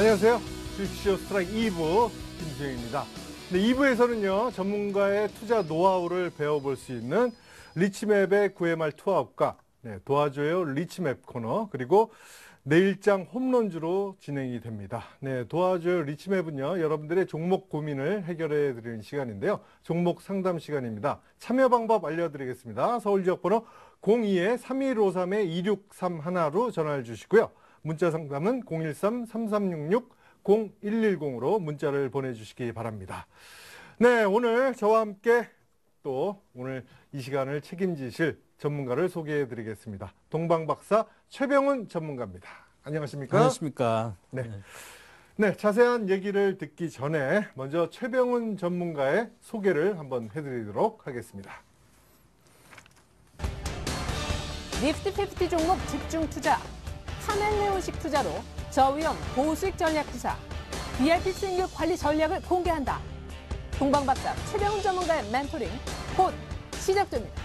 안녕하세요. 주식쇼 스트라이크 2부 김수영입니다. 네, 2부에서는요, 전문가의 투자 노하우를 배워볼 수 있는 리치맵의 9회말 투아웃과 도와줘요 리치맵 코너, 그리고 내일장 홈런주로 진행이 됩니다. 네, 도와줘요 리치맵은요, 여러분들의 종목 고민을 해결해 드리는 시간인데요. 종목 상담 시간입니다. 참여 방법 알려드리겠습니다. 서울지역번호 02-3153-2631로 전화를 주시고요. 문자 상담은 013-3366-0110으로 문자를 보내주시기 바랍니다. 네, 오늘 저와 함께 또 오늘 이 시간을 책임지실 전문가를 소개해 드리겠습니다. 동방박사 최병훈 전문가입니다. 안녕하십니까? 안녕하십니까? 네, 자세한 얘기를 듣기 전에 먼저 최병훈 전문가의 소개를 한번 해드리도록 하겠습니다. 니프티 50 종목 집중 투자, 카멜레온식 투자로 저위험 고수익 전략 투자, VIP 수익률 관리 전략을 공개한다. 동방박사 최병훈 전문가의 멘토링 곧 시작됩니다.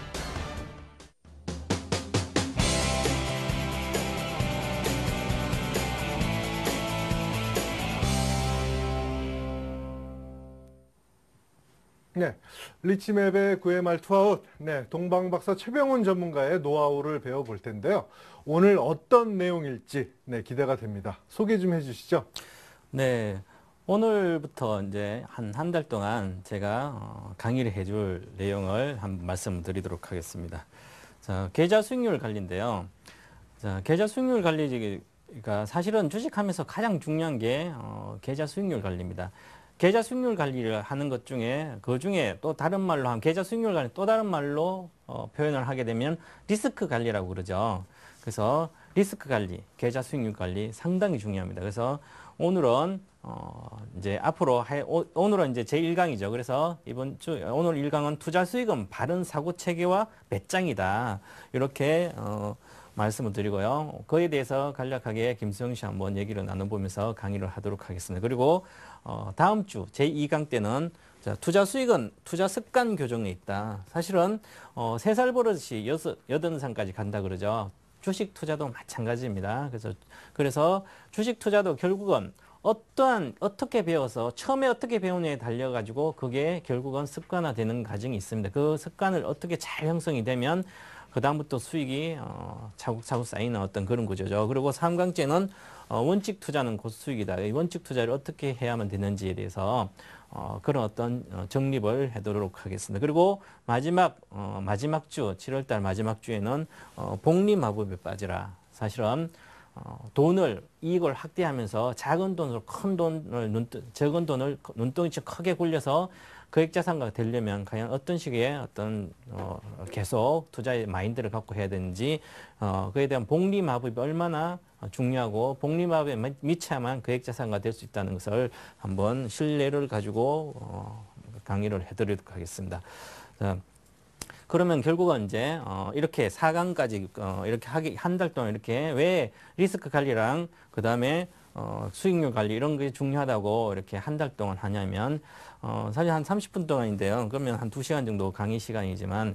네, 리치맵의 9회말 투아웃, 네, 동방박사 최병훈 전문가의 노하우를 배워볼 텐데요. 오늘 어떤 내용일지 기대가 됩니다. 소개 좀 해주시죠. 네, 오늘부터 이제 한 달 동안 제가 강의를 해줄 내용을 한번 말씀드리도록 하겠습니다. 자, 계좌 수익률 관리인데요. 자, 계좌 수익률 관리가 사실은 주식하면서 가장 중요한 게 계좌 수익률 관리입니다. 계좌 수익률 관리를 하는 것 중에 또 다른 말로 하면 계좌 수익률 관리 또 다른 말로 표현을 하게 되면 리스크 관리라고 그러죠. 그래서 리스크 관리, 계좌 수익률 관리 상당히 중요합니다. 그래서 오늘은 이제 오늘은 이제 제 1강이죠. 그래서 오늘 1강은 투자 수익은 바른 사고 체계와 배짱이다. 이렇게 말씀을 드리고요. 그에 대해서 간략하게 김수영 씨 한번 얘기를 나눠보면서 강의를 하도록 하겠습니다. 그리고 다음 주 제2강 때는 투자 수익은 투자 습관 교정에 있다. 사실은 3살 버릇이 8살까지 간다 그러죠. 주식 투자도 마찬가지입니다. 그래서 주식 투자도 결국은 어떻게 배워서 처음에 어떻게 배우느냐에 달려가지고 그게 결국은 습관화되는 과정이 있습니다. 그 습관을 어떻게 잘 형성이 되면 그다음부터 수익이 차곡차곡 쌓이는 어떤 그런 구조죠. 그리고 3강째는 원칙 투자는 곧 수익이다. 이 원칙 투자를 어떻게 해야만 되는지에 대해서 그런 어떤 정립을 해도록 하겠습니다. 그리고 마지막 주, 7월달 마지막 주에는 복리마법에 빠지라. 사실은 이익을 확대하면서 작은 돈으로 적은 돈을 눈덩이처럼 크게 굴려서 거액자산가가 되려면 과연 어떤 식의 계속 투자의 마인드를 갖고 해야 되는지, 그에 대한 복리마법이 얼마나 중요하고 복리마법에 미쳐야만 거액자산가가 될 수 있다는 것을 한번 신뢰를 가지고 강의를 해드리도록 하겠습니다. 그러면 결국은 이제 이렇게 4강까지 이렇게 한 달 동안 이렇게 왜 리스크 관리랑 그다음에 수익률 관리 이런 게 중요하다고 이렇게 한 달 동안 하냐면 사실 한 30분 동안인데요. 그러면 한 2시간 정도 강의 시간이지만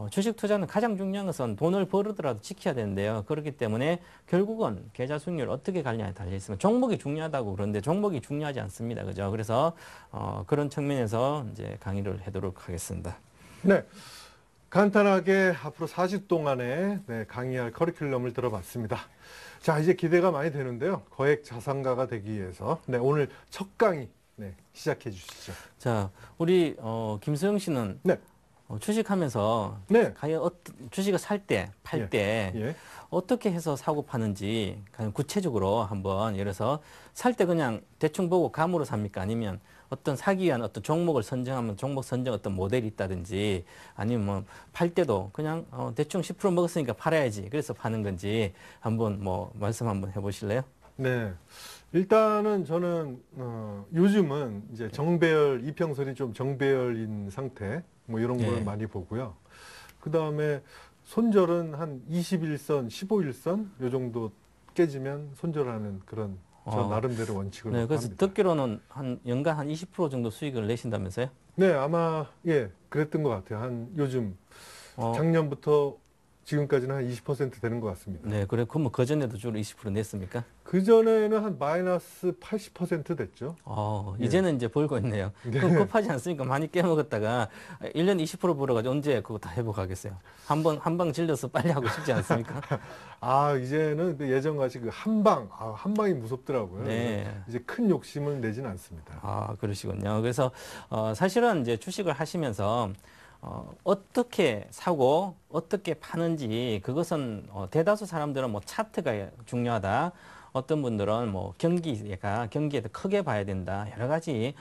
주식 투자는 가장 중요한 것은 돈을 벌더라도 지켜야 되는데요. 그렇기 때문에 결국은 계좌 수익률 어떻게 관리하냐에 달려 있습니다. 종목이 중요하다고 그러는데 종목이 중요하지 않습니다. 그죠? 그래서 그런 측면에서 이제 강의를 하도록 하겠습니다. 네. 간단하게 앞으로 4주 동안에 강의할 커리큘럼을 들어봤습니다. 자, 이제 기대가 많이 되는데요. 거액 자산가가 되기 위해서 오늘 첫 강의 시작해 주시죠. 자, 우리 김수영 씨는 주식하면서 과연 주식을 살 때, 팔 때 어떻게 해서 사고 파는지 구체적으로 한번 예를 들어서 살 때 그냥 대충 보고 감으로 삽니까? 아니면 어떤 사기 위한 어떤 종목을 선정하면 종목 선정 어떤 모델이 있다든지 아니면 뭐 팔 때도 그냥 대충 10% 먹었으니까 팔아야지 그래서 파는 건지 한번 말씀 한번 해보실래요? 네. 일단은 저는 요즘은 이제 정배열 이평선이 좀 정배열인 상태 이런 걸 많이 보고요. 그 다음에 손절은 한 21선, 15일선 요 정도 깨지면 손절하는 그런 저 나름대로 원칙을 네, 그래서 합니다. 듣기로는 연간 한 20% 정도 수익을 내신다면서요? 네, 아마 그랬던 것 같아요. 한 요즘 작년부터 지금까지는 한 20% 되는 것 같습니다. 네, 그래 그러면 그 전에도 주로 20% 냈습니까? 그전에는 한 마이너스 80% 됐죠. 예. 이제는 이제 벌고 있네요. 그럼 급하지 않습니까? 많이 깨먹었다가 1년에 20% 벌어가지고 언제 그거 다 회복하겠어요? 한 방 질려서 빨리 하고 싶지 않습니까? 아, 이제는 그 예전같이 그 한 방이 무섭더라고요. 네. 이제 큰 욕심을 내진 않습니다. 아, 그러시군요. 그래서 사실은 이제 주식을 하시면서 어떻게 사고 어떻게 파는지 그것은 대다수 사람들은 뭐 차트가 중요하다. 어떤 분들은 뭐 경기에 더 크게 봐야 된다. 여러 가지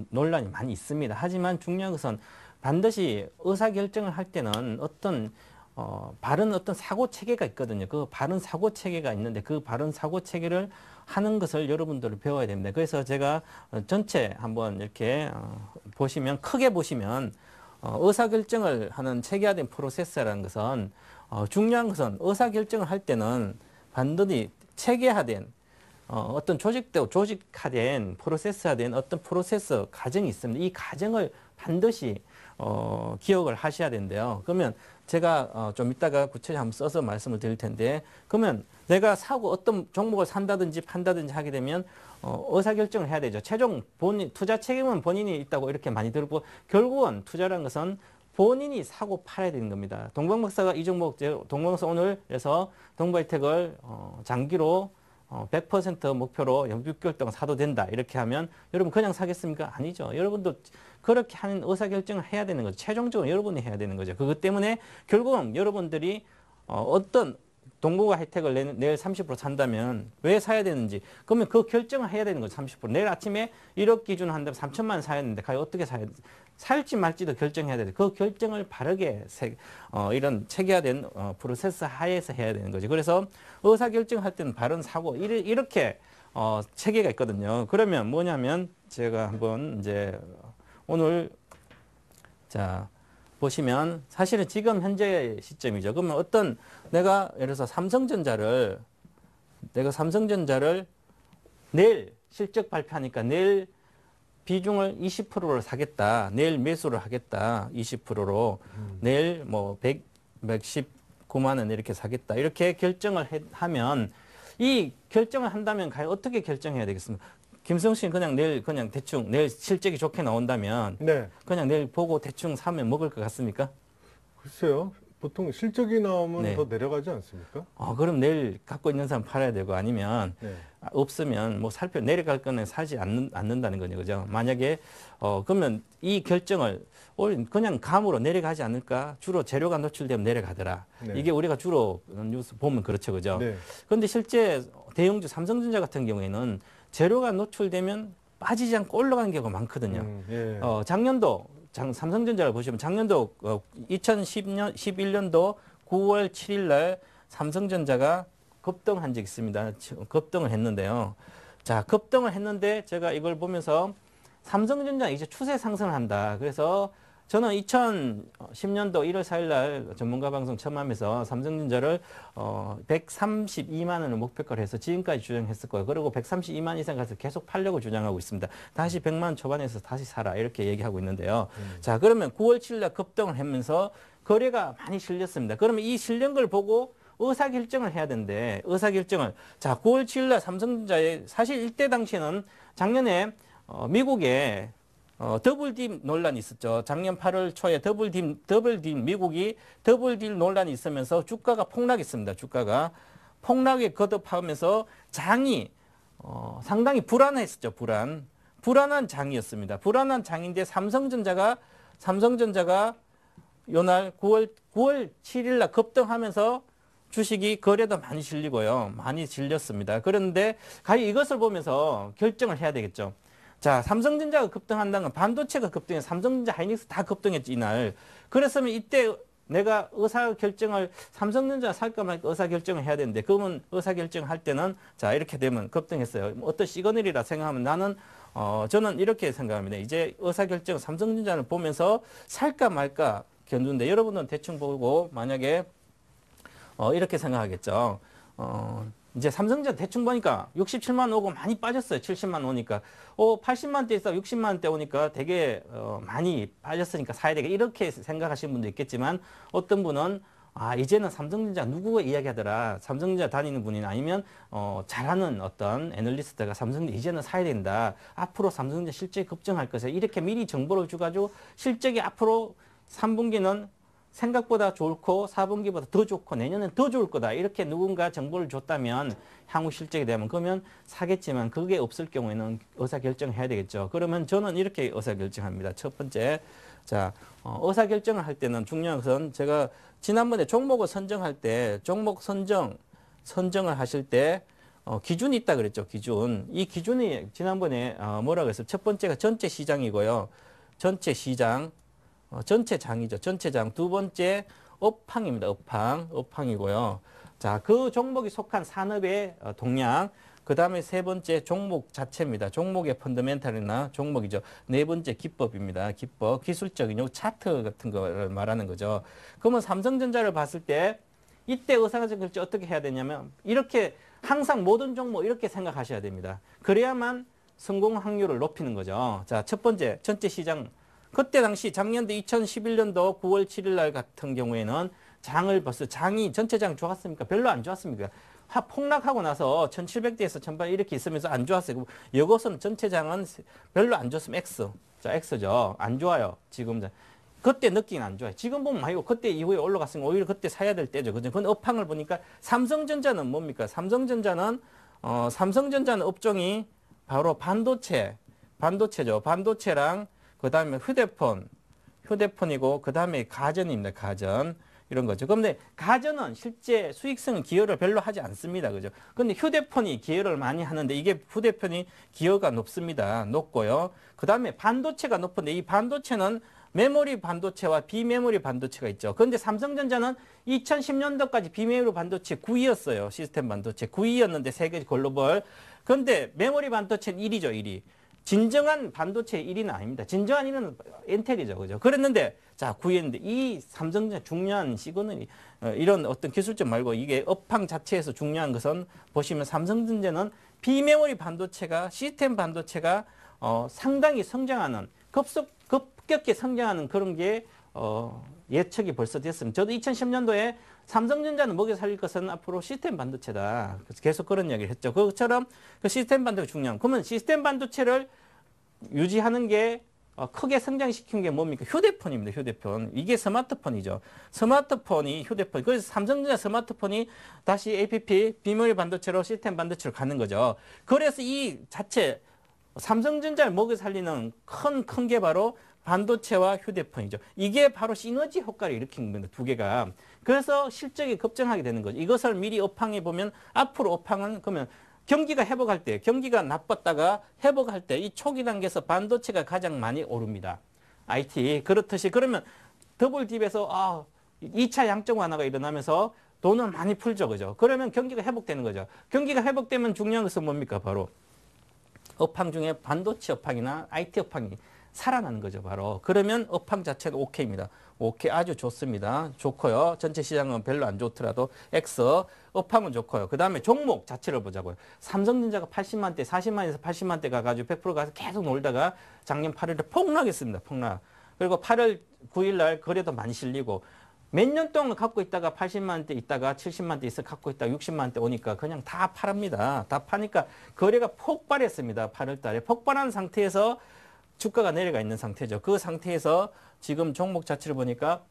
논란이 많이 있습니다. 하지만 중요한 것은 반드시 의사결정을 할 때는 바른 어떤 사고 체계가 있거든요. 그 바른 사고 체계가 있는데 그 바른 사고 체계를 하는 것을 여러분들은 배워야 됩니다. 그래서 제가 전체 한번 이렇게 보시면 크게 보시면 의사결정을 하는 체계화된 프로세스라는 것은 중요한 것은 의사결정을 할 때는 반드시 체계화된 어떤 조직화된 프로세스화된 어떤 프로세스 과정이 있습니다. 이 과정을 반드시 기억을 하셔야 된대요. 그러면 제가 좀 이따가 구체적으로 한번 써서 말씀을 드릴 텐데, 그러면 내가 사고 어떤 종목을 산다든지 판다든지 하게 되면 의사결정을 해야 되죠. 최종 투자 책임은 본인이 있다고 이렇게 많이 들고, 결국은 투자라는 것은 본인이 사고 팔아야 되는 겁니다. 동방박사가 이 종목, 동방박사 오늘에서 동바이텍을 장기로 100% 목표로 6개월 동안 사도 된다. 이렇게 하면 여러분 그냥 사겠습니까? 아니죠. 여러분도 그렇게 하는 의사결정을 해야 되는 거죠. 최종적으로 여러분이 해야 되는 거죠. 그것 때문에 결국은 여러분들이 어떤 동고가 혜택을 내일 30% 산다면 왜 사야 되는지, 그러면 그 결정을 해야 되는 거죠. 30%. 내일 아침에 1억 기준 한다면 3천만 원 사야 되는데 과연 어떻게 사야 되는지, 살지 말지도 결정해야 되죠. 그 결정을 바르게 이런 체계화된 프로세스 하에서 해야 되는 거죠. 그래서 의사결정할 때는 바른 사고 이렇게 체계가 있거든요. 그러면 뭐냐면 제가 한번 이제 오늘 자 보시면 사실은 지금 현재 시점이죠. 그러면 내가 예를 들어서 삼성전자를 내일 실적 발표하니까 내일 비중을 20%로 사겠다. 내일 매수를 하겠다. 20%로. 내일 뭐 119만 원 이렇게 사겠다. 이렇게 결정을 하면, 이 결정을 한다면 과연 어떻게 결정해야 되겠습니까? 김수영 씨는 그냥 대충 내일 실적이 좋게 나온다면 네. 그냥 내일 보고 대충 사면 먹을 것 같습니까? 글쎄요. 보통 실적이 나오면 네. 더 내려가지 않습니까? 그럼 내일 갖고 있는 사람 팔아야 되고, 아니면 네. 없으면 뭐 내려갈 거는 사지 않는다는 거죠. 그죠? 만약에 그러면 이 결정을 그냥 감으로 내려가지 않을까? 주로 재료가 노출되면 내려가더라. 네. 이게 우리가 주로 뉴스 보면 그렇죠. 그죠? 네. 그런데 실제 대형주 삼성전자 같은 경우에는 재료가 노출되면 빠지지 않고 올라가는 경우가 많거든요. 예. 작년도 삼성전자를 보시면 작년도 2011년도 9월 7일 날 삼성전자가 급등한 적이 있습니다. 급등을 했는데요. 자, 급등을 했는데 제가 이걸 보면서 삼성전자 이제 추세 상승을 한다. 그래서 저는 2010년도 1월 4일 날 전문가 방송 처음 하면서 삼성전자를 132만 원을 목표가로 해서 지금까지 주장했을 거예요. 그리고 132만 이상 가서 계속 팔려고 주장하고 있습니다. 다시 100만 원 초반에서 다시 사라 이렇게 얘기하고 있는데요. 자, 그러면 9월 7일 날 급등을 하면서 거래가 많이 실렸습니다. 그러면 이 실린 걸 보고 의사결정을 해야 되는데, 의사결정을, 자, 9월 7일 날 삼성전자에 사실 이때 당시에는 작년에 미국에 더블딥 논란이 있었죠. 작년 8월 초에 미국이 더블딥 논란이 있으면서 주가가 폭락했습니다. 주가가 폭락에 거듭하면서 장이 상당히 불안했었죠. 불안한 장이었습니다. 불안한 장인데 삼성전자가 요날 9월 7일 날 급등하면서 주식이 거래도 많이 실리고요. 많이 실렸습니다. 그런데 과연 이것을 보면서 결정을 해야 되겠죠. 자, 삼성전자가 급등한다는 건 반도체가 급등해, 삼성전자, 하이닉스 다 급등했지, 이날. 그랬으면 이때 내가 삼성전자 살까 말까 의사결정을 해야 되는데, 그러면 의사결정을 할 때는, 자, 이렇게 되면 급등했어요. 어떤 시그널이라 생각하면 저는 이렇게 생각합니다. 이제 의사결정, 삼성전자를 보면서 살까 말까 견주는데, 여러분은 대충 보고 만약에, 이렇게 생각하겠죠. 이제 삼성전자 대충 보니까 67만 오고 많이 빠졌어요. 70만 오니까. 80만 대 있어 60만 대 오니까 되게 많이 빠졌으니까 사야 되겠다. 이렇게 생각하시는 분도 있겠지만 어떤 분은 이제는 삼성전자 누구가 이야기하더라. 삼성전자 다니는 분이나 아니면 잘하는 어떤 애널리스트가 삼성전자 이제는 사야 된다. 앞으로 삼성전자 실적이 급증할 것이다. 이렇게 미리 정보를 주가지고 실적이 앞으로 3분기는 생각보다 좋고 4분기보다 더 좋고 내년엔 더 좋을 거다. 이렇게 누군가 정보를 줬다면 향후 실적이 되면 그러면 사겠지만 그게 없을 경우에는 의사결정을 해야 되겠죠. 그러면 저는 이렇게 의사결정합니다. 첫 번째, 자 의사결정을 할 때는 중요한 것은 제가 지난번에 종목을 선정할 때 종목 선정을 하실 때 기준이 있다 그랬죠. 기준. 이 기준이 지난번에 뭐라고 했어요? 첫 번째가 전체 시장이고요. 전체 시장. 전체 장이죠. 전체 장. 두 번째 업황입니다. 업황이고요. 자, 그 종목이 속한 산업의 동향. 그 다음에 세 번째 종목 자체입니다. 종목의 펀더멘탈이나 종목이죠. 네 번째 기법입니다. 기법, 기술적인 요 차트 같은 거를 말하는 거죠. 그러면 삼성전자를 봤을 때 이때 의사결정 어떻게 해야 되냐면 이렇게 항상 모든 종목 이렇게 생각하셔야 됩니다. 그래야만 성공 확률을 높이는 거죠. 자, 첫 번째 전체 시장. 그때 당시 작년도 2011년도 9월 7일 날 같은 경우에는 장을 벌써 전체 장 좋았습니까? 별로 안 좋았습니까? 폭락하고 나서 1700대에서 1800 이렇게 있으면서 안 좋았어요. 이것은 전체 장은 별로 안 좋으면 X. 자, X죠. 안 좋아요. 지금. 그때 느끼는 안 좋아요. 지금 보면 아이고 그때 이후에 올라갔으면 오히려 그때 사야 될 때죠. 그죠? 그건 업황을 보니까 삼성전자는 뭡니까? 삼성전자는 업종이 바로 반도체죠. 반도체랑 그다음에 휴대폰이고 그다음에 가전입니다. 가전. 이런 거죠. 그런데 가전은 실제 수익성은 기여를 별로 하지 않습니다. 그죠? 근데 휴대폰이 기여를 많이 하는데 이게 휴대폰이 기여가 높습니다. 높고요. 그다음에 반도체가 높은데 이 반도체는 메모리 반도체와 비메모리 반도체가 있죠. 그런데 삼성전자는 2010년도까지 비메모리 반도체 9위였어요. 시스템 반도체 9위였는데 세계 글로벌. 그런데 메모리 반도체는 1위죠. 1위. 진정한 반도체 1위는 아닙니다. 진정한 1위는 인텔이죠. 그죠? 그랬는데, 자, 9위였는데, 이 삼성전자 중요한 시그널이, 이런 어떤 기술적 말고 이게 업황 자체에서 중요한 것은 보시면 삼성전자는 비메모리 반도체가, 시스템 반도체가, 상당히 성장하는, 급격히 성장하는 그런 게, 예측이 벌써 됐습니다. 저도 2010년도에 삼성전자는 먹여 살릴 것은 앞으로 시스템 반도체다. 그래서 계속 그런 이야기를 했죠. 그것처럼 그 시스템 반도체가 중요한. 그러면 시스템 반도체를 유지하는 게 크게 성장시킨 게 뭡니까? 휴대폰입니다. 휴대폰. 이게 스마트폰이죠. 스마트폰이 휴대폰. 그래서 삼성전자 스마트폰이 다시 APP 비메모리 반도체로 시스템 반도체로 가는 거죠. 그래서 이 자체 삼성전자를 먹여 살리는 큰 게 바로 반도체와 휴대폰이죠. 이게 바로 시너지 효과를 일으킨 겁니다. 두 개가. 그래서 실적이 급증하게 되는 거죠. 이것을 미리 업황에 보면 앞으로 업황은 그러면 경기가 회복할 때, 경기가 나빴다가 회복할 때 이 초기 단계에서 반도체가 가장 많이 오릅니다. IT. 그렇듯이 그러면 더블딥에서 2차 양적 완화가 일어나면서 돈을 많이 풀죠. 그죠? 그러면 경기가 회복되는 거죠. 경기가 회복되면 중요한 것은 뭡니까? 바로 업황 중에 반도체 업황이나 IT 업황이 살아나는 거죠, 바로. 그러면 업황 자체도 오케이입니다. 오케이, 아주 좋습니다. 좋고요. 전체 시장은 별로 안 좋더라도 X, 업황은 좋고요. 그 다음에 종목 자체를 보자고요. 삼성전자가 80만 대, 40만에서 80만 대 가가지고 100% 가서 계속 놀다가 작년 8월에 폭락했습니다. 폭락. 그리고 8월 9일 날 거래도 많이 실리고 몇 년 동안 갖고 있다가 80만 대 있다가 70만 대 있어 갖고 있다가 60만 대 오니까 그냥 다 팔합니다. 다 파니까 거래가 폭발했습니다. 8월 달에. 폭발한 상태에서 주가가 내려가 있는 상태죠. 그 상태에서 지금 종목 자체를 보니까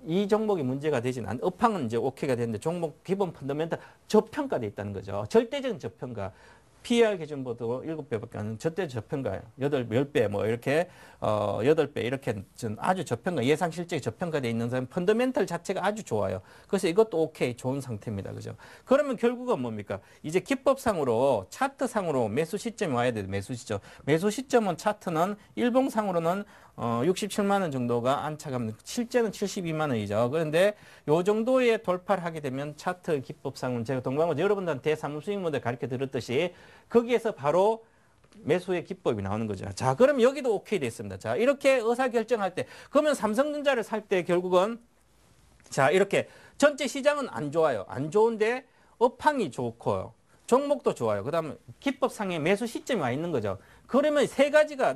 이 종목이 문제가 되진 않, 업황은 이제 오케이가 되는데 종목 기본 펀더멘탈 저평가돼 있다는 거죠. 절대적인 저평가. PER 기준보다 7배밖에 안 되는 절대 저평가예요. 10배 뭐 이렇게 8배 이렇게 아주 저평가 예상 실적이 저평가돼 있는 사람 펀더멘털 자체가 아주 좋아요. 그래서 이것도 오케이 좋은 상태입니다. 그죠? 그러면 결국은 뭡니까? 이제 기법상으로 차트상으로 매수 시점이 와야 돼요. 매수 시점. 매수 시점은 차트는 일봉상으로는 67만 원 정도가 안착합니다. 실제는 72만 원이죠. 그런데 요 정도의 돌파를 하게 되면 차트 기법상은 제가 동방은 여러분들한테 사무수익 모델 가르쳐 드렸듯이 거기에서 바로 매수의 기법이 나오는 거죠. 자, 그럼 여기도 오케이 됐습니다. 자, 이렇게 의사결정할 때 그러면 삼성전자를 살 때 결국은 자, 이렇게 전체 시장은 안 좋아요. 안 좋은데 업황이 좋고요. 종목도 좋아요. 그다음에 기법상의 매수 시점이 와 있는 거죠. 그러면 세 가지가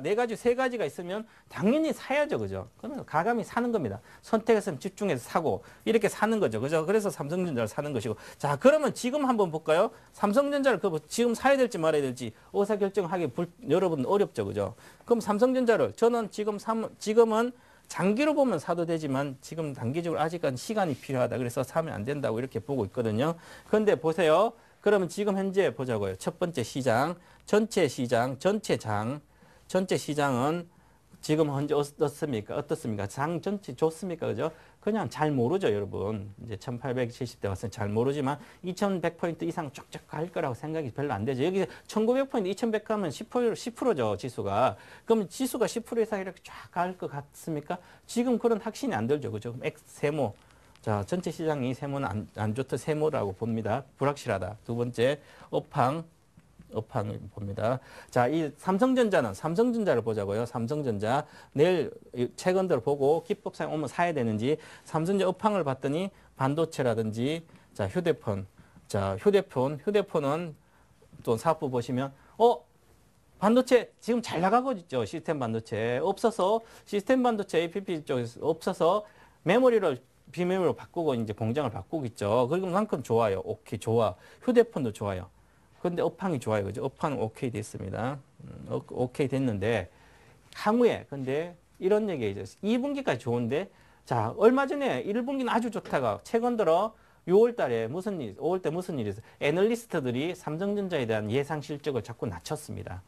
있으면 당연히 사야죠. 그죠? 그러면 가감히 사는 겁니다. 선택했으면 집중해서 사고 이렇게 사는 거죠. 그죠? 그래서 삼성전자를 사는 것이고. 자, 그러면 지금 한번 볼까요? 삼성전자를 지금 사야 될지 말아야 될지 의사결정하기 여러분 어렵죠. 그죠? 그럼 삼성전자를 저는 지금은 장기로 보면 사도 되지만 지금 단기적으로 아직은 시간이 필요하다. 그래서 사면 안 된다고 이렇게 보고 있거든요. 그런데 보세요. 그러면 지금 현재 보자고요. 첫 번째 시장, 전체 시장은 지금 현재 어떻습니까? 장 전체 좋습니까? 그죠? 그냥 잘 모르죠, 여러분. 이제 1870대 왔으니 잘 모르지만 2100포인트 이상 쫙쫙 갈 거라고 생각이 별로 안 되죠. 여기 1900포인트, 2100 가면 10%죠, 지수가. 그럼 지수가 10% 이상 이렇게 쫙 갈 것 같습니까? 지금 그런 확신이 안 들죠, 그죠? 그럼 세모. 자, 전체 시장이 세모는 안 좋다, 세모라고 봅니다. 불확실하다. 두 번째, 업황을 봅니다. 자, 이 삼성전자를 보자고요. 삼성전자 내일 최근들 보고 기법상 오면 사야 되는지 삼성전자 업황을 봤더니 반도체라든지 자, 휴대폰은 또 사업부 보시면 반도체 지금 잘 나가고 있죠. 시스템 반도체 시스템 반도체 APP 쪽에서 없어서 메모리를 비메모리로 바꾸고 이제 공장을 바꾸고 있죠. 그리고 만큼 좋아요. 오케이, 좋아. 휴대폰도 좋아요. 그런데 업황이 좋아요. 그죠? 업황은 오케이 됐습니다. 오케이 됐는데 향후에 근데 이런 얘기죠. 2분기까지 좋은데 자, 얼마 전에 1분기는 아주 좋다가 최근 들어 6월 달에 5월 때 무슨 일이 있어요? 애널리스트들이 삼성전자에 대한 예상 실적을 자꾸 낮췄습니다.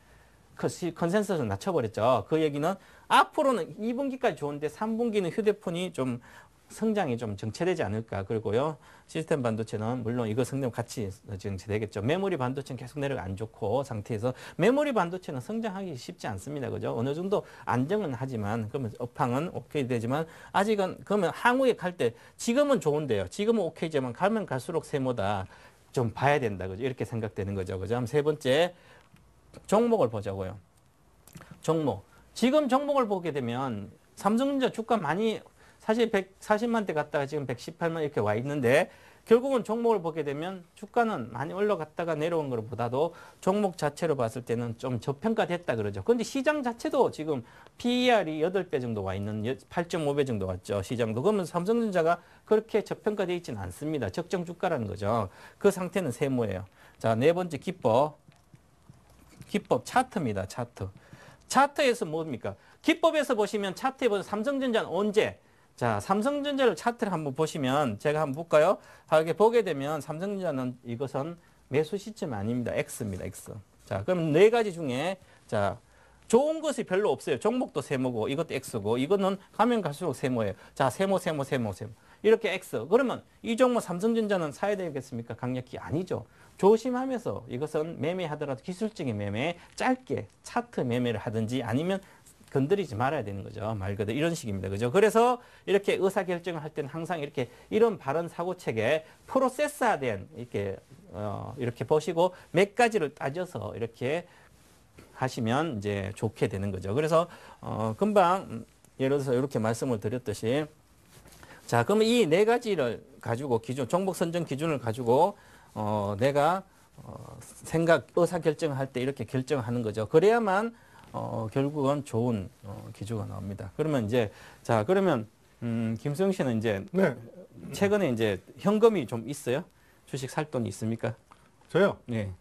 컨센서스를 낮춰버렸죠. 그 얘기는 앞으로는 2분기까지 좋은데 3분기는 휴대폰이 좀 성장이 좀 정체되지 않을까. 그리고요, 시스템 반도체는 물론 이거 성장 같이 정체되겠죠. 메모리 반도체는 계속 내려가 안 좋고 상태에서 메모리 반도체는 성장하기 쉽지 않습니다. 그죠? 어느 정도 안정은 하지만 그러면 업황은 오케이 되지만 아직은 그러면 향후에 갈 때 지금은 좋은데요. 지금은 오케이지만 가면 갈수록 세모다. 좀 봐야 된다. 그죠? 이렇게 생각되는 거죠. 그죠? 그럼 세 번째 종목을 보자고요. 지금 종목을 보게 되면 삼성전자 주가 많이 사실 140만 대 갔다가 지금 118만 이렇게 와 있는데 결국은 종목을 보게 되면 주가는 많이 올라갔다가 내려온 것보다도 종목 자체로 봤을 때는 좀 저평가됐다 그러죠. 그런데 시장 자체도 지금 PER이 8배 정도 와 있는 8.5배 정도 왔죠. 시장도. 그러면 삼성전자가 그렇게 저평가되어 있지는 않습니다. 적정 주가라는 거죠. 그 상태는 세모예요. 자, 네 번째 기법 차트입니다. 차트에서 뭡니까? 기법에서 보시면 차트에 보면 삼성전자는 언제? 자, 삼성전자를 차트를 한번 보시면 제가 한번 볼까요? 이렇게 보게 되면 삼성전자는 이것은 매수 시점 아닙니다. X입니다. X. 자, 그럼 네 가지 중에 자, 좋은 것이 별로 없어요. 종목도 세모고 이것도 X고 이거는 가면 갈수록 세모예요. 자, 세모. 이렇게 X. 그러면 이 종목 삼성전자는 사야 되겠습니까? 강력히 아니죠. 조심하면서 이것은 매매하더라도 기술적인 매매, 짧게 차트 매매를 하든지 아니면 건드리지 말아야 되는 거죠. 말 그대로 이런 식입니다. 그죠? 그래서 이렇게 의사결정을 할 때는 항상 이런 바른 사고체계 프로세스화된 이렇게 보시고 몇 가지를 따져서 이렇게 하시면 이제 좋게 되는 거죠. 그래서 금방 예를 들어서 이렇게 말씀을 드렸듯이 자, 그러면 이 네 가지를 가지고 종목 선정 기준을 가지고 내가 의사결정을 할 때 이렇게 결정하는 거죠. 그래야만 결국은 좋은 기조가 나옵니다. 그러면 그러면 김수영 씨는 이제 네. 최근에 이제 현금이 좀 있어요? 주식 살 돈이 있습니까? 저요? 네.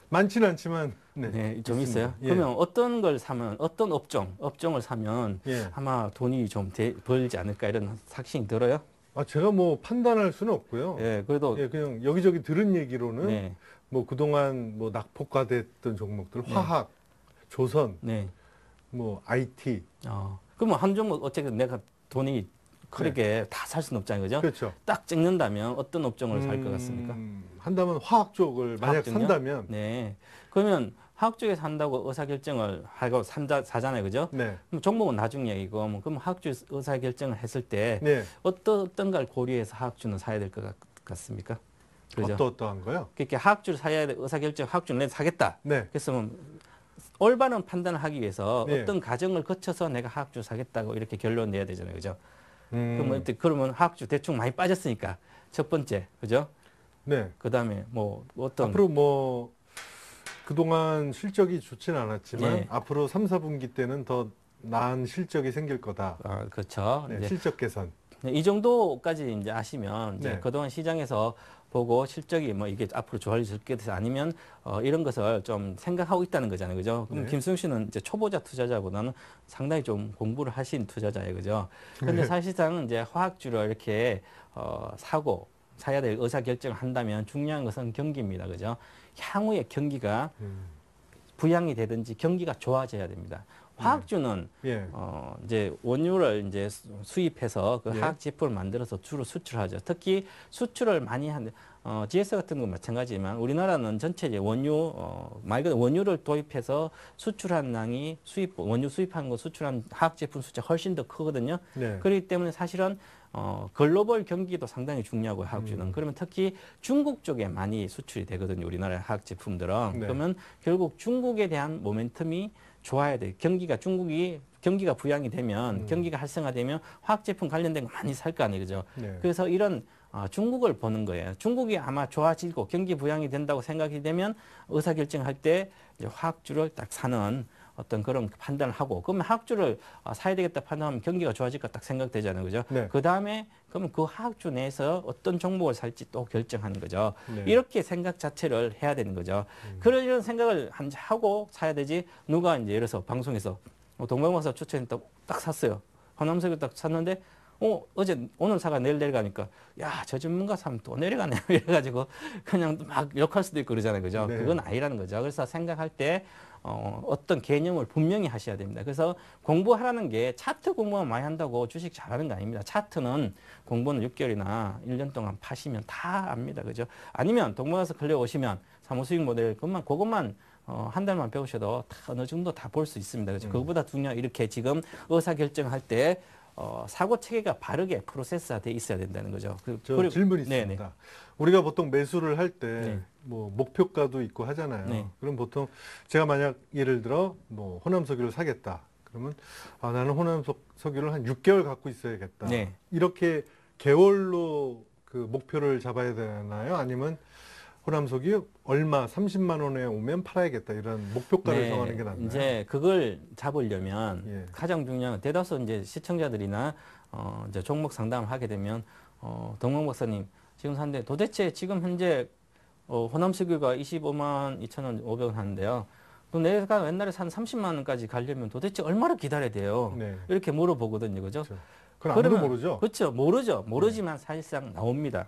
많지는 않지만 네, 좀 있습니다. 있어요. 예. 그러면 어떤 걸 사면 어떤 업종을 사면 예. 아마 돈이 좀 벌지 않을까 이런 확신이 들어요? 제가 뭐 판단할 수는 없고요. 예, 그래도 그냥 여기저기 들은 얘기로는 네. 뭐 그동안 뭐 낙폭과됐던 종목들 화학, 조선, 네. 뭐 IT. 그러면 한 종목 어쨌든 내가 돈이 크게 다 살 수는 없잖아요, 그죠? 그렇죠. 딱 찍는다면 어떤 업종을 살 것 같습니까? 한다면 화학 쪽을 만약 화학 쪽이요? 산다면 네. 그러면 화학 쪽에서 한다고 의사결정을 하고 사잖아요, 그죠? 네. 그럼 종목은 나중 얘기고, 그럼 화학 쪽 의사결정을 했을 때 네. 어떤 걸 고려해서 화학주는 사야 될 것 같습니까? 그죠? 어떠한 거요? 그렇게 화학주를 사야 돼, 의사결정 화학주는 내가 사겠다. 네. 그래서 올바른 판단을 하기 위해서 네. 어떤 과정을 거쳐서 내가 화학주 사겠다고 이렇게 결론 내야 되잖아요, 그죠? 그러면 화학주 대충 많이 빠졌으니까 첫 번째, 그죠? 네. 그다음에 뭐 어떤 앞으로 뭐 그동안 실적이 좋지는 않았지만 예. 앞으로 3, 4분기 때는 더 나은 실적이 생길 거다. 그렇죠. 네, 이제 실적 개선. 이 정도까지 이제 아시면 이제 네. 그동안 시장에서 보고 실적이 뭐 이게 앞으로 좋아질 게 돼서 아니면 이런 것을 좀 생각하고 있다는 거잖아요. 그죠? 그럼 네. 김승욱 씨는 이제 초보자 투자자보다는 상당히 좀 공부를 하신 투자자예요. 그죠? 근데 네. 사실상 이제 화학주를 이렇게 사야 될 의사 결정을 한다면 중요한 것은 경기입니다. 그죠? 향후에 경기가 부양이 되든지 경기가 좋아져야 됩니다. 화학주는 예. 이제 원유를 이제 수입해서 그 예. 화학 제품을 만들어서 주로 수출하죠. 특히 수출을 많이 하는 GS 같은 건 마찬가지지만 우리나라는 전체 이제 말 그대로 원유를 도입해서 수출한 양이 원유 수입하는 거 수출한 화학 제품 숫자 훨씬 더 크거든요. 네. 그렇기 때문에 사실은 글로벌 경기도 상당히 중요하고요, 화학주는. 그러면 특히 중국 쪽에 많이 수출이 되거든요, 우리나라의 화학 제품들은. 네. 그러면 결국 중국에 대한 모멘텀이 좋아야 돼요. 경기가 부양이 되면, 경기가 활성화되면 화학 제품 관련된 거 많이 살 거 아니에요, 그죠? 네. 그래서 이런 중국을 보는 거예요. 중국이 아마 좋아지고 경기 부양이 된다고 생각이 되면 의사결정할 때 이제 화학주를 딱 사는 어떤 그런 판단을 하고, 그러면 화학주를 사야 되겠다 판단하면 경기가 좋아질까 딱 생각되잖아요. 그죠? 네. 그 다음에 그러면 그 화학주 내에서 어떤 종목을 살지 또 결정하는 거죠. 네. 이렇게 생각 자체를 해야 되는 거죠. 그런 이런 생각을 하고 사야 되지, 누가 이제 예를 들어서 방송에서 동방박사 추천했다고 딱 샀어요. 호남석유 딱 샀는데 오늘 사가 내일 내려가니까, 야, 저 전문가 사면 또 내려가네. 이래가지고 그냥 막 욕할 수도 있고 그러잖아요. 그죠? 네. 그건 아니라는 거죠. 그래서 생각할 때, 어떤 개념을 분명히 하셔야 됩니다. 그래서 공부하라는 게 차트 공부만 많이 한다고 주식 잘하는 거 아닙니다. 차트는 공부는 6개월이나 1년 동안 파시면 다 압니다. 그죠? 아니면 동방에서 걸려 오시면 사무수익 모델, 그것만 한 달만 배우셔도 다 어느 정도 다 볼 수 있습니다. 그죠? 그거보다 중요한 이렇게 지금 의사결정할 때 사고 체계가 바르게 프로세스화돼 있어야 된다는 거죠. 저 질문이 네네. 있습니다. 우리가 보통 매수를 할 때 네. 뭐 목표가도 있고 하잖아요. 네. 그럼 보통 제가 만약 예를 들어 뭐 호남석유를 사겠다. 그러면 나는 호남석유를 한 6개월 갖고 있어야겠다. 네. 이렇게 개월로 그 목표를 잡아야 되나요? 아니면 호남석유 얼마 30만 원에 오면 팔아야겠다 이런 목표가를 정하는 게 낫나요? 이제 그걸 잡으려면 예. 가장 중요한 건 대다수 이제 시청자들이나 이제 종목 상담을 하게 되면 동영 박사님 지금 산데 도대체 지금 현재 호남석유가 25만 2천 원 500원 하는데요. 그럼 내가 옛날에 산 30만 원까지 가려면 도대체 얼마나 기다려야 돼요? 네. 이렇게 물어보거든요, 그죠? 그렇죠. 그건 아무도 모르죠. 그렇죠, 모르죠. 모르지만 사실상 나옵니다.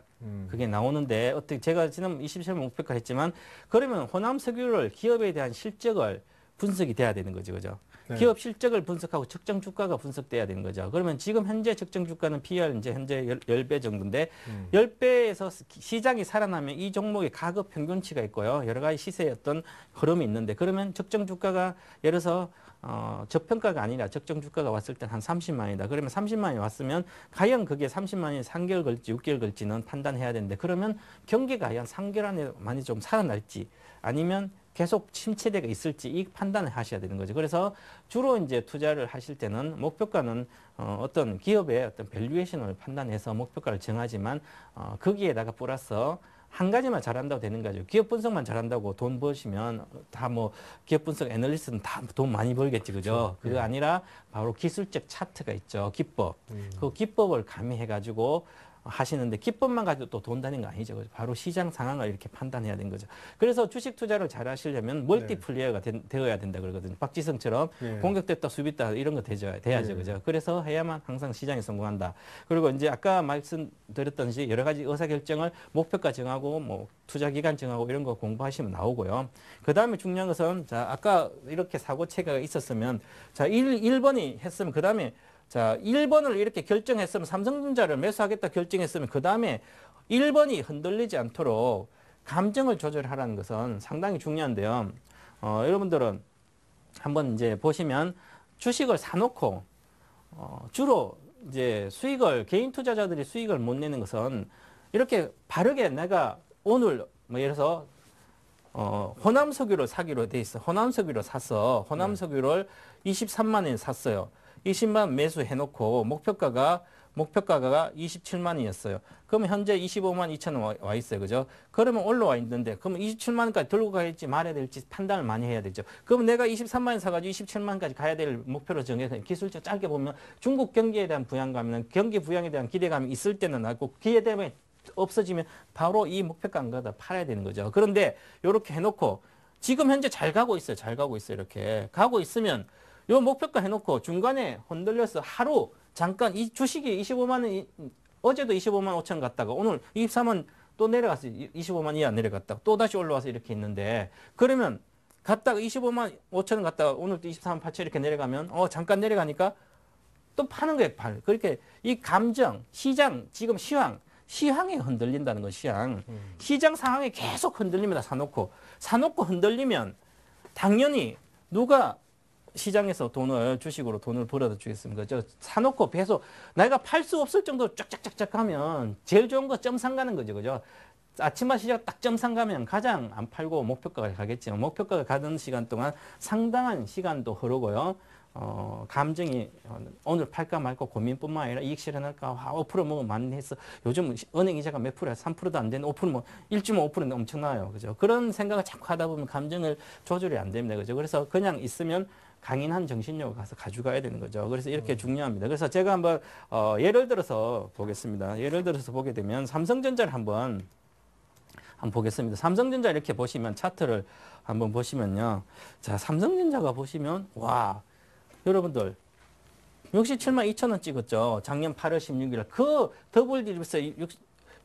그게 나오는데 어떻게 제가 지난 27년 목표가 했지만 그러면 호남석유를 기업에 대한 실적을 분석이 돼야 되는 거죠, 그죠? 네. 기업 실적을 분석하고 적정 주가가 분석돼야 되는 거죠. 그러면 지금 현재 적정 주가는 PER 이제 현재 10배 정도인데 10배에서 시장이 살아나면 이 종목의 가격 평균치가 있고요. 여러 가지 시세의 어떤 흐름이 있는데 그러면 적정 주가가 예를 들어서 저평가가 아니라 적정 주가가 왔을 때 한 30만이다. 그러면 30만이 왔으면 과연 그게 30만이 3개월 걸지 6개월 걸지는 판단해야 되는데 그러면 경기가 과연 3개월 안에 많이 좀 살아날지 아니면 계속 침체대가 있을지 이 판단을 하셔야 되는 거죠. 그래서 주로 이제 투자를 하실 때는 목표가는 어떤 기업의 어떤 밸류에이션을 판단해서 목표가를 정하지만 거기에다가 플러스 한 가지만 잘한다고 되는 거죠. 기업 분석만 잘한다고 돈 버시면 다 뭐 기업 분석 애널리스트는 다 돈 많이 벌겠지, 그죠? 그거 아니라 바로 기술적 차트가 있죠. 기법. 그 기법을 가미해가지고 하시는데 기법만 가지고 또 돈 다는 거 아니죠. 바로 시장 상황을 이렇게 판단해야 되는 거죠. 그래서 주식 투자를 잘 하시려면 멀티플레이어가 되어야 된다 그러거든요. 박지성처럼 네. 공격됐다 수비했다 이런 거 돼야죠. 네. 그죠? 그래서 해야만 항상 시장에 성공한다. 그리고 이제 아까 말씀드렸던지 여러 가지 의사결정을 목표가 정하고 뭐 투자 기간 정하고 이런 거 공부하시면 나오고요. 그다음에 중요한 것은 자, 아까 이렇게 사고 체계가 있었으면 자, 1번이 했으면 그다음에 자, 1번을 이렇게 결정했으면 삼성전자를 매수하겠다 결정했으면 그 다음에 1번이 흔들리지 않도록 감정을 조절하라는 것은 상당히 중요한데요. 여러분들은 한번 이제 보시면 주식을 사놓고 주로 이제 개인 투자자들이 수익을 못 내는 것은 이렇게 바르게 내가 오늘 뭐 예를 들어서 호남석유를 사기로 돼 있어. 호남석유를 사서 호남석유를 23만 원에 샀어요. 20만 매수해놓고 목표가가 목표가가 27만 원이었어요. 그러면 현재 25만 2천 원 와 있어요. 그죠? 그러면 올라와 있는데 그러면 27만 원까지 들고 가야지 말아야 될지 판단을 많이 해야 되죠. 그러면 내가 23만 원 사가지고 27만 원까지 가야 될 목표로 정해서 기술적 짧게 보면 중국 경기에 대한 부양감은 경기 부양에 대한 기대감이 있을 때는 나고 기대감이 없어지면 바로 이 목표가 갖다 팔아야 되는 거죠. 그런데 이렇게 해놓고 지금 현재 잘 가고 있어요. 잘 가고 있어요. 이렇게 가고 있으면 요 목표가 해놓고 중간에 흔들려서 하루 잠깐 이 주식이 25만 원, 어제도 25만 5천 원 갔다가 오늘 24만 또 내려갔어요. 25만 이하 내려갔다가 또 다시 올라와서 이렇게 있는데 그러면 갔다가 25만 5천 원 갔다가 오늘 또 23만 8천 이렇게 내려가면 잠깐 내려가니까 또 파는 거예요. 그렇게 이 감정, 시장, 지금 시황에 흔들린다는 거 시황. 시장 상황에 계속 흔들립니다. 사놓고 흔들리면 당연히 누가 시장에서 주식으로 돈을 벌어다 주겠습니까? 사놓고 계속 내가 팔 수 없을 정도로 쫙쫙쫙쫙 가면 제일 좋은 거 점상 가는 거죠. 그죠? 아침만 시작 딱 점상 가면 가장 안 팔고 목표가가 가겠죠. 목표가가 가는 시간 동안 상당한 시간도 흐르고요. 감정이 오늘 팔까 말까 고민뿐만 아니라 이익 실현할까 5% 뭐 많이 했어. 요즘 은행 이자가 몇 프로야? 3%도 안 되는 5% 뭐 1.5%인데 엄청나요. 그죠? 그런 생각을 자꾸 하다 보면 감정을 조절이 안 됩니다. 그죠? 그래서 그냥 있으면 강인한 정신력을 가서 가져가야 되는 거죠. 그래서 이렇게 중요합니다. 그래서 제가 한번 예를 들어서 보겠습니다. 예를 들어서 보게 되면 삼성전자를 한번 보겠습니다. 삼성전자 이렇게 보시면 차트를 한번 보시면요. 자, 삼성전자가 보시면 와 여러분들 67만 2천 원 찍었죠. 작년 8월 16일 그 더블 디립스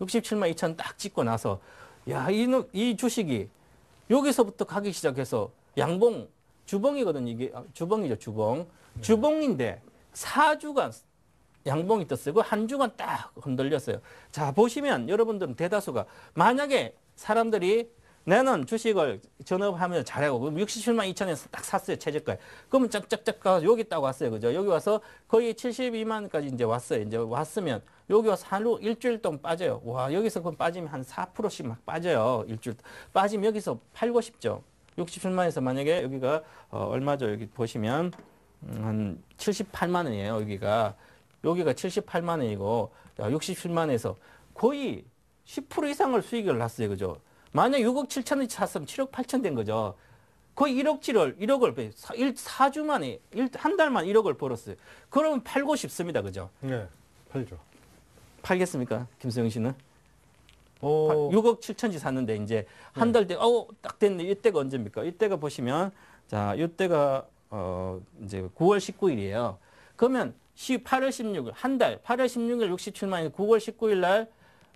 67만 2천 원 딱 찍고 나서 야, 이 주식이 여기서부터 가기 시작해서 양봉 주봉이거든요. 이게 주봉이죠. 주봉인데 4주간 양봉이 떴어요. 그 한 주간 딱 흔들렸어요. 자, 보시면 여러분들은 대다수가 만약에 사람들이 나는 주식을 전업하면 잘하고 그럼 67만 2천에서 딱 샀어요. 최저가에. 그러면 짝짝짝 가서 여기 딱 왔어요. 그죠? 여기 와서 거의 72만까지 이제 왔어요. 이제 왔으면 여기 와서 하루 일주일 동안 빠져요. 와, 여기서 그럼 빠지면 한 4%씩 막 빠져요. 일주일 빠지면 여기서 팔고 싶죠. 67만에서 만약에 여기가 얼마죠? 여기 보시면 한 78만 원이에요. 여기가 78만 원이고 67만에서 거의 10% 이상을 수익을 났어요. 그죠? 만약 6억 7천원치 샀으면 7억 8천 된 거죠. 거의 1억을 4주 만에 한 달 만에 1억을 벌었어요. 그러면 팔고 싶습니다. 그죠? 네, 팔죠. 팔겠습니까? 김수영 씨는? 6억 6억 7천치 샀는데 이제 한 달 딱 됐네. 이때가 언제입니까? 이때가 보시면 자, 이때가 이제 9월 19일이에요. 그러면 8월 16일 한 달 8월 16일 67만 원 9월 19일 날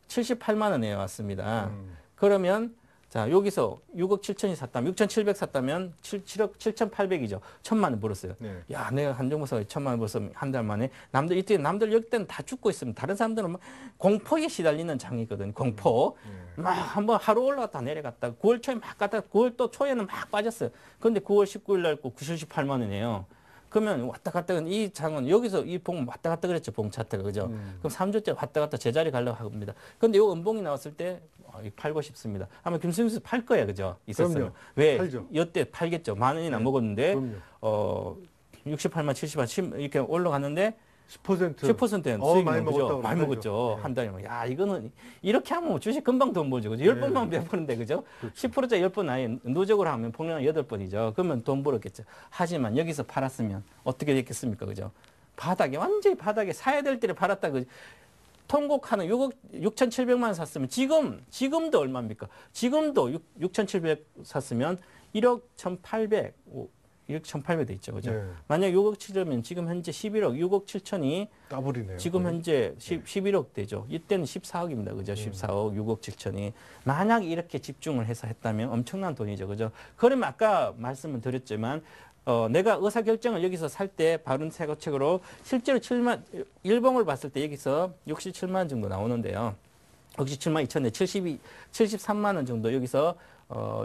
78만 원에 왔습니다. 그러면 자, 여기서 6억 7천이 샀다면 6,700 샀다면 7억 7,800이죠. 1,000만 원 벌었어요. 네. 야, 내가 한정무사 1,000만 원 벌었으면 한 달 만에 남들 여기 때는 다 죽고 있으면 다른 사람들은 막 공포에 시달리는 장이거든. 공포. 막 한번 하루 올라갔다 내려갔다 9월 초에 막 갔다 9월 또 초에는 막 빠졌어요. 그런데 9월 19일 날 98만 원이에요. 그러면 왔다 갔다 이 장은 여기서 이 봉 왔다 갔다 그랬죠. 봉 차트가. 그죠? 그럼 3주째 왔다 갔다 제자리 가려고 합니다. 근데 요 은봉이 나왔을 때 팔고 싶습니다. 아마 김수영 씨 팔 거야. 그죠? 있었어요. 그럼요. 왜? 팔죠. 이때 팔겠죠. 만 원이나 먹었는데 그럼요. 68만 70만 이렇게 올라갔는데 10%. 수익이 많이 그죠? 먹었다고 많이 그러죠. 먹었죠. 네. 한 달이면. 야, 이거는 이렇게 하면 주식 금방 돈 벌죠. 그죠? 10번만 배우는데 그죠? 그렇죠. 10%짜리 10번 아예 누적으로 하면 폭량 8번이죠. 그러면 돈 벌었겠죠. 하지만 여기서 팔았으면 어떻게 됐겠습니까? 그죠? 완전히 바닥에 사야 될 때를 팔았다. 그죠? 통곡하는 6억 6,700만 원 샀으면 지금도 얼마입니까? 지금도 6,700 샀으면 1억 1,800 1억 1,800 돼 있죠. 그죠? 네. 만약 6억 7이면 지금 현재 11억 6억 7천이 더블이네요. 지금 현재 11억 되죠. 이때는 14억입니다. 그죠? 14억 6억 7천이 만약 이렇게 집중을 해서 했다면 엄청난 돈이죠. 그죠? 그러면 아까 말씀을 드렸지만 내가 의사결정을 여기서 살 때 바른 세고책으로 실제로 1봉을 봤을 때 여기서 67만 원 정도 나오는데요. 67만 2천에 73만 원 정도 여기서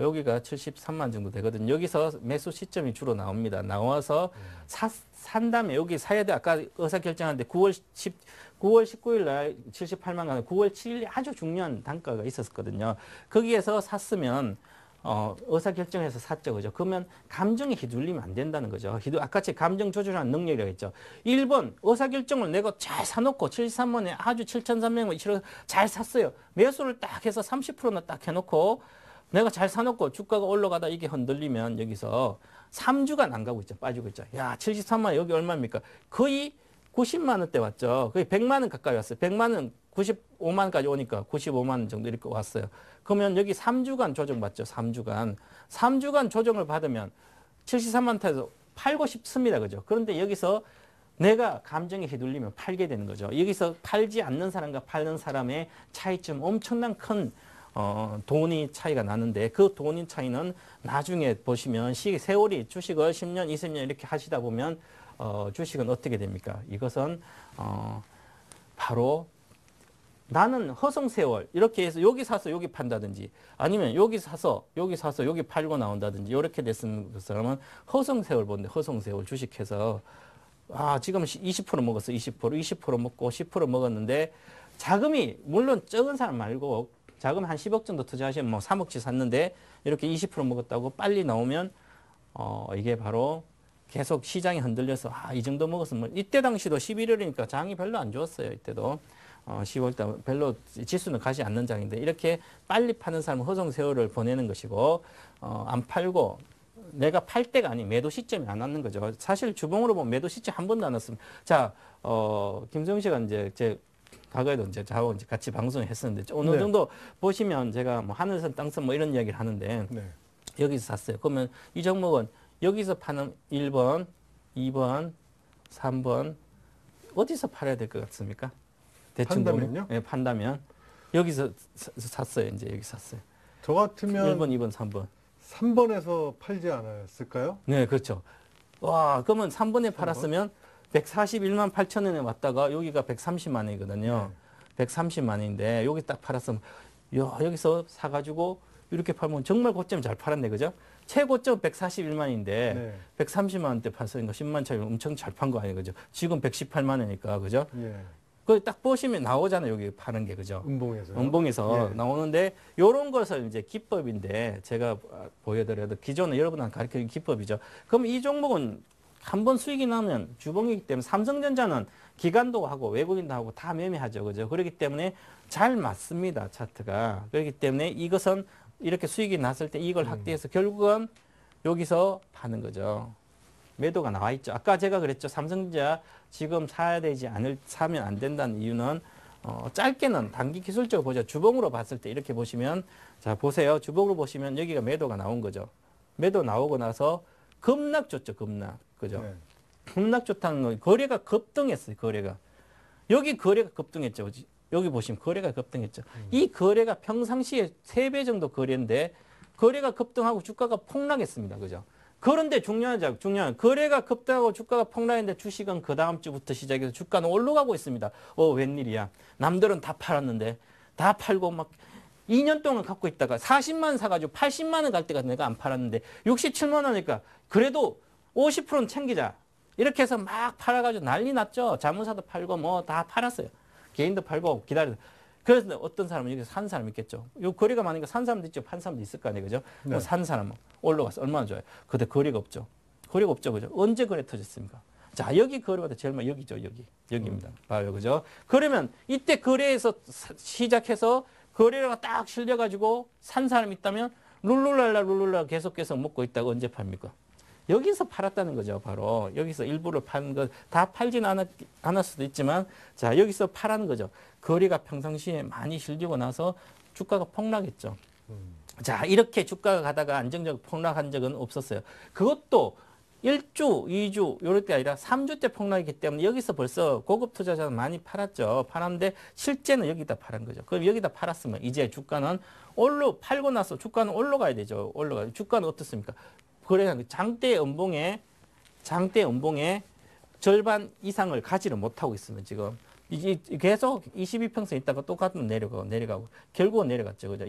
여기가 73만 원 정도 되거든요. 여기서 매수 시점이 주로 나옵니다. 나와서 산 다음에 여기 사야 돼. 아까 의사결정하는데 9월 19일 날 78만 원, 9월 7일 아주 중요한 단가가 있었거든요. 거기에서 샀으면 의사결정해서 샀죠. 그죠? 그러면 감정에 휘둘리면 안 된다는 거죠. 아까 제 감정 조절하는 능력이라고 했죠. 1번, 의사결정을 내가 잘 사놓고 73만 원에 아주 7,300원 잘 샀어요. 매수를 딱 해서 30%나 딱 해놓고 내가 잘 사놓고 주가가 올라가다 이게 흔들리면 여기서 3주간 안 가고 있죠. 빠지고 있죠. 야, 73만 원 여기 얼마입니까? 거의 90만 원대 왔죠. 거의 100만 원 가까이 왔어요. 100만 원 95만 원까지 오니까 95만 원 정도 이렇게 왔어요. 그러면 여기 3주간 조정받죠. 3주간. 3주간 조정을 받으면 73만 원대에서 팔고 싶습니다. 그죠? 그런데 여기서 내가 감정에 휘둘리면 팔게 되는 거죠. 여기서 팔지 않는 사람과 파는 사람의 차이점 엄청난 큰 돈이 차이가 나는데 그 돈의 차이는 나중에 보시면 세월이 주식을 10년, 20년 이렇게 하시다 보면 주식은 어떻게 됩니까? 이것은 바로 나는 허송세월 이렇게 해서 여기 사서 여기 판다든지 아니면 여기 사서 여기 팔고 나온다든지 이렇게 됐으면 그 사람은 허송세월 본데 허송세월 주식해서 지금 20% 먹었어. 20% 먹고 10% 먹었는데 자금이 물론 적은 사람 말고 자금 한 10억 정도 투자하시면 뭐 3억치 샀는데 이렇게 20% 먹었다고 빨리 나오면 이게 바로 계속 시장이 흔들려서 이 정도 먹었으면 뭐 이때 당시도 11월이니까 장이 별로 안 좋았어요. 이때도 10월달 별로 지수는 가지 않는 장인데 이렇게 빨리 파는 사람은 허송세월을 보내는 것이고 안 팔고 내가 팔 때가 아닌 매도 시점이 안 왔는 거죠. 사실 주봉으로 보면 매도 시점 한 번도 안 왔습니다. 자, 김성희 씨가 이제 제 과거에도 이제 저하고 이제 같이 방송을 했었는데 어느 네. 정도 보시면 제가 뭐 하늘선 땅선 뭐 이런 이야기를 하는데 네. 여기서 샀어요. 그러면 이 종목은 여기서 파는 1번, 2번, 3번 어디서 팔아야 될 것 같습니까? 대충 판다면요? 네, 판다면 여기서 샀어요. 이제 여기 샀어요. 저 같으면 1번, 2번, 3번. 3번에서 팔지 않았을까요? 네, 그렇죠. 와, 그러면 3번에 팔았으면 141만 8천 원에 왔다가 여기가 130만 원이거든요. 130만 원인데 여기 딱 팔았으면 여기서 사가지고 이렇게 팔면 정말 고점 잘 팔았네, 그죠? 최고점 141만 원인데 네. 130만 원대 팔았으니까 10만 차이 엄청 잘 판 거 아니에요, 그죠? 지금 118만 원이니까, 그죠? 예. 그 딱 보시면 나오잖아요, 여기 파는 게, 그죠? 음봉에서요. 음봉에서 예. 나오는데 요런 것을 이제 기법인데 제가 보여드려도 기존에 여러분한테 가르치는 기법이죠. 그럼 이 종목은 한번 수익이 나면 주봉이기 때문에 삼성전자는 기관도 하고 외국인도 하고 다 매매하죠, 그죠? 그렇기 때문에 잘 맞습니다, 차트가. 그렇기 때문에 이것은 이렇게 수익이 났을 때 이걸 확대해서 결국은 여기서 파는 거죠. 매도가 나와 있죠. 아까 제가 그랬죠. 삼성전자 지금 사면 안 된다는 이유는 짧게는 단기 기술적으로 보죠. 주봉으로 봤을 때 이렇게 보시면 자 보세요. 주봉으로 보시면 여기가 매도가 나온 거죠. 매도 나오고 나서 급락 줬죠. 급락. 그죠? 네. 급락 좋다는 건 거래가 급등했어요. 거래가. 여기 거래가 급등했죠. 여기 보시면 거래가 급등했죠. 이 거래가 평상시에 3배 정도 거래인데 거래가 급등하고 주가가 폭락했습니다. 그죠? 그런데 중요한 거래가 급등하고 주가가 폭락했는데 주식은 그 다음 주부터 시작해서 주가는 올라가고 있습니다. 웬일이야. 남들은 다 팔았는데 다 팔고 막 2년 동안 갖고 있다가 40만 원 사가지고 80만 원 갈 때가 내가 안 팔았는데 67만 원이니까 그래도 50%는 챙기자. 이렇게 해서 막 팔아가지고 난리 났죠. 자문사도 팔고 뭐 다 팔았어요. 개인도 팔고 기다려서. 그래서 어떤 사람은 여기서 산 사람이 있겠죠. 요 거리가 많으니까 산 사람도 있죠. 판 사람도 있을 거 아니에요. 그죠? 네. 산 사람은 올라갔어. 얼마나 좋아요. 근데 거리가 없죠. 거리가 없죠. 그죠? 언제 거래 터졌습니까? 자, 여기 거래보다 제일 많이 여기죠. 여기입니다. 봐요. 그죠? 그러면 이때 거래에서 시작해서 거래가 딱 실려가지고 산 사람이 있다면 룰루랄라 계속해서 먹고 있다가 언제 팝니까? 여기서 팔았다는 거죠. 바로 여기서 일부를 파는 거 다 팔진 않을 수도 있지만 자 여기서 팔라는 거죠. 거래가 평상시에 많이 실리고 나서 주가가 폭락했죠. 자 이렇게 주가가 가다가 안정적으로 폭락한 적은 없었어요. 그것도 1주, 2주 이럴 때 아니라 3주 때 폭락이기 때문에 여기서 벌써 고급 투자자는 많이 팔았죠. 팔았는데 실제는 여기다 팔은 거죠. 그럼 여기다 팔았으면 이제 주가는 팔고 나서 주가는 올라가야 되죠. 주가는 어떻습니까? 그래 장대 음봉에 절반 이상을 가지를 못하고 있으면 지금 이게 계속 22평선 있다가 똑같은 내려가고 결국은 내려갔죠. 그죠?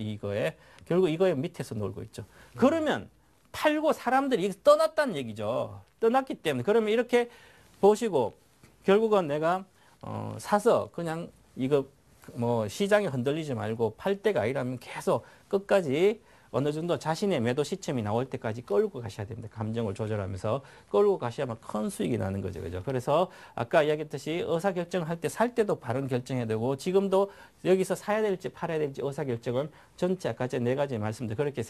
결국 이거에 밑에서 놀고 있죠. 그러면 팔고 사람들이 떠났다는 얘기죠. 떠났기 때문에 그러면 이렇게 보시고 결국은 내가 사서 그냥 이거 뭐 시장이 흔들리지 말고 팔 때가 아니라면 계속 끝까지 어느 정도 자신의 매도 시점이 나올 때까지 끌고 가셔야 됩니다. 감정을 조절하면서 끌고 가셔야만 큰 수익이 나는 거죠. 그죠? 그래서 아까 이야기했듯이 의사결정할 때 살 때도 바른 결정해야 되고 지금도 여기서 사야 될지 팔아야 될지 의사결정은 전체 아까 네 가지 말씀드린 그렇게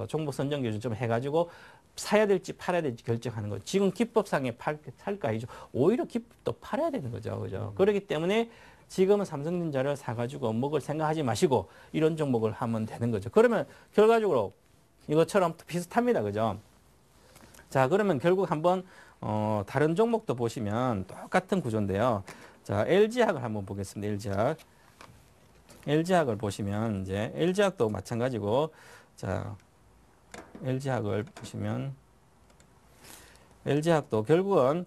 종목 선정 기준 좀 해가지고 사야 될지 팔아야 될지 결정하는 거. 지금 기법상에 살까 아니죠. 오히려 기법도 팔아야 되는 거죠. 그죠? 그렇기 때문에 지금은 삼성전자를 사가지고 먹을 생각하지 마시고 이런 종목을 하면 되는 거죠. 그러면 결과적으로 이것처럼 비슷합니다. 그죠? 자, 그러면 결국 한번 다른 종목도 보시면 똑같은 구조인데요. 자, LG학을 한번 보겠습니다. LG학. LG학을 보시면 이제 LG학도 마찬가지고 자, LG학을 보시면 LG학도 결국은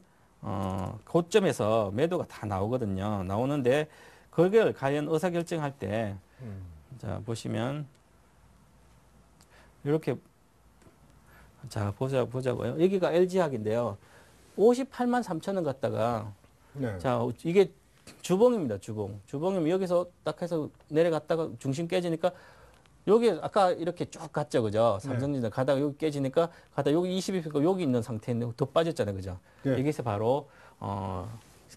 고점에서 매도가 다 나오거든요. 나오는데 그걸 과연 의사결정할 때 자, 보시면 이렇게 자, 보자고요. 여기가 LG학인데요. 58만 3천 원 갖다가 네. 자, 이게 주봉입니다. 주봉이면 여기서 딱 해서 내려갔다가 중심 깨지니까 여기 아까 이렇게 쭉 갔죠. 그죠? 삼성전자 가다가 여기 깨지니까 가다가 여기 22%가 여기 있는 상태인데 더 빠졌잖아요. 그죠? 네. 여기서 바로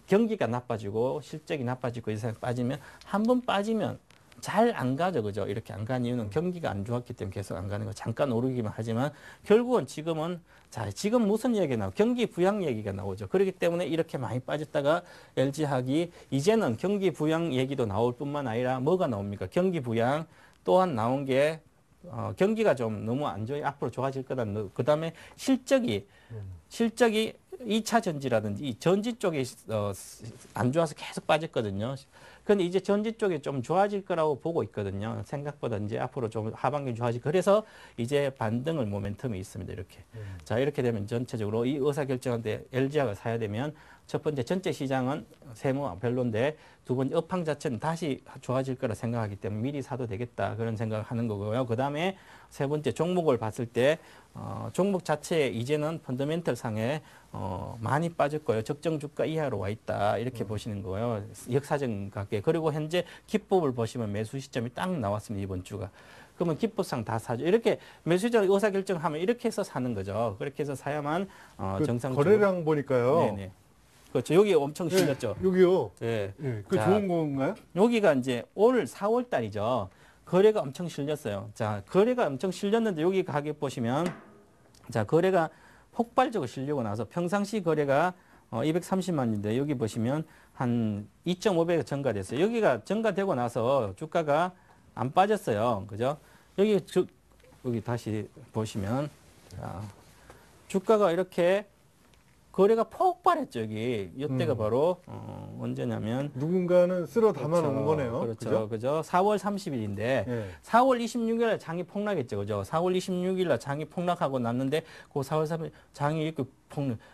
경기가 나빠지고 실적이 나빠지고 이상 빠지면 한 번 빠지면 잘 안 가죠. 그죠? 이렇게 안 간 이유는 경기가 안 좋았기 때문에 계속 안 가는 거. 잠깐 오르기만 하지만 결국은 지금은 자, 지금 무슨 얘기가 나오죠? 경기 부양 얘기가 나오죠. 그렇기 때문에 이렇게 많이 빠졌다가 LG학이 이제는 경기 부양 얘기도 나올 뿐만 아니라 뭐가 나옵니까? 경기 부양 또한 나온 게 경기가 좀 너무 안 좋아요. 앞으로 좋아질 거다. 그다음에 실적이 2차 전지라든지 이 전지 쪽이 안 좋아서 계속 빠졌거든요. 근데 이제 전지 쪽이 좀 좋아질 거라고 보고 있거든요. 생각보다 이제 앞으로 좀 하반기 좋아질. 그래서 이제 반등을 모멘텀이 있습니다. 이렇게. 자, 이렇게 되면 전체적으로 이 의사결정할 때 LG학을 사야 되면 첫 번째 전체 시장은 세모 별론데 두 번째 업황 자체는 다시 좋아질 거라 생각하기 때문에 미리 사도 되겠다 그런 생각을 하는 거고요. 그 다음에 세 번째 종목을 봤을 때 종목 자체에 이제는 펀더멘털 상에 많이 빠졌고요. 적정 주가 이하로 와 있다 이렇게 보시는 거예요. 역사적 관계. 그리고 현재 기법을 보시면 매수 시점이 딱 나왔습니다. 이번 주가. 그러면 기법상 다 사죠. 이렇게 매수자 의사결정하면 이렇게 해서 사는 거죠. 그렇게 해서 사야만 그 정상적으로. 거래량 보니까요. 네네. 그렇죠. 여기 엄청 실렸죠. 네, 여기요. 네. 네, 그 자, 좋은 건가요? 여기가 이제 오늘 4월 달이죠. 거래가 엄청 실렸어요. 자, 거래가 엄청 실렸는데 여기 가격 보시면 자, 거래가 폭발적으로 실리고 나서 평상시 거래가 230만인데 여기 보시면 한 2.5배가 증가됐어요. 여기가 증가되고 나서 주가가 안 빠졌어요. 그죠? 여기 다시 보시면 자, 주가가 이렇게 거래가 폭발했죠. 이때가 바로 언제냐면 누군가는 쓸어 담아 놓은 거네요. 그렇죠. 그죠? 4월 30일인데 네. 4월 26일 날 장이 폭락했죠. 그죠? 4월 26일 날 장이 폭락하고 났는데 그 4월 3일 장이 이렇게